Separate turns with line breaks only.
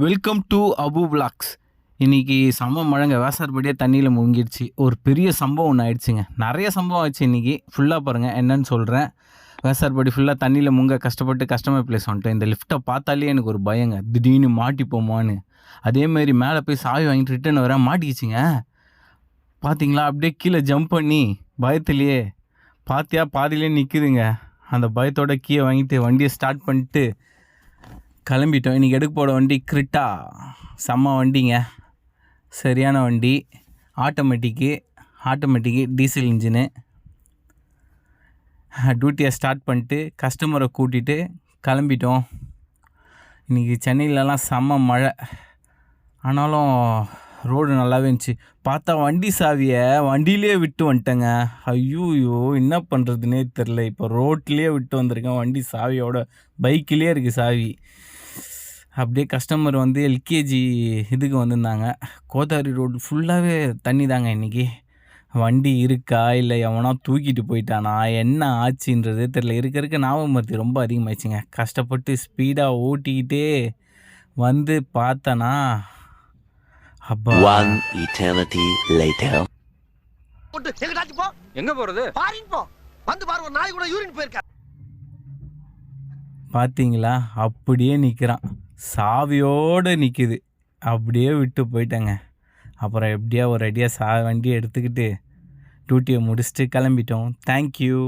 Welcome to Abu vlogs. இன்றைக்கி செம்ம மழைங்க. வேசார்படியே தண்ணியில் முங்கிடுச்சு. ஒரு பெரிய சம்பவம் ஒன்று ஆயிடுச்சுங்க. நிறைய சம்பவம் ஆச்சு இன்றைக்கி. ஃபுல்லாக பாருங்கள் என்னன்னு சொல்கிறேன். வேசார்படி ஃபுல்லாக தண்ணியில் முங்க கஷ்டப்பட்டு கஸ்டமர் ப்ளேஸ் வந்துட்டேன். இந்த லிஃப்ட்டை பார்த்தாலே எனக்கு ஒரு பயங்க, திடீர்னு மாட்டிப்போமான்னு. அதேமாரி மேலே போய் சாவி வாங்கிட்டு ரிட்டன் வர மாட்டிக்கிச்சிங்க. பார்த்தீங்களா, அப்படியே கீழே ஜம்ப் பண்ணி பயத்துலையே பார்த்தியா பாதியிலே நிற்குதுங்க. அந்த பயத்தோட கீயை வாங்கிட்டு வண்டியை ஸ்டார்ட் பண்ணிட்டு கிளம்பிட்டோம். இன்றைக்கி எடுக்க போட வண்டி கிரிட்டா. செம்ம வண்டிங்க, சரியான வண்டி. Automatic diesel engine. டியூட்டியை ஸ்டார்ட் பண்ணிட்டு கஸ்டமரை கூட்டிகிட்டு கிளம்பிட்டோம். இன்றைக்கி சென்னையிலலாம் செம்ம மழை, ஆனாலும் ரோடு நல்லாவே இருந்துச்சு. பார்த்தா வண்டி சாவியை வண்டியிலே விட்டு வந்துட்டேங்க. ஐயோ என்ன பண்ணுறதுனே தெரில. இப்போ ரோட்லேயே விட்டு வந்திருக்கேன். வண்டி சாவியோட பைக்கிலே இருக்குது சாவி. அப்படியே கஸ்டமர் வந்து எல்கேஜி இதுக்கு வந்திருந்தாங்க. கோதாவரி ரோடு ஃபுல்லாகவே தண்ணி தாங்க இன்றைக்கி. வண்டி இருக்கா இல்லை எவனா தூக்கிட்டு போயிட்டானா என்ன ஆச்சுன்றதே தெரில. இருக்க ஞாபகம் மருத்தி ரொம்ப அதிகமாகிடுச்சிங்க. கஷ்டப்பட்டு ஸ்பீடாக ஓட்டிக்கிட்டே வந்து பார்த்தனா அப்பா.
எங்க போறது?
பார்த்தீங்களா, அப்படியே நிற்கிறான், சாவியோடு நிற்கிது. அப்படியே விட்டு போயிட்டேங்க. அப்புறம் எப்படியா ஒரு அடியாக வண்டியை எடுத்துக்கிட்டு டியூட்டியை முடிச்சுட்டு கிளம்பிட்டோம். தேங்க்யூ.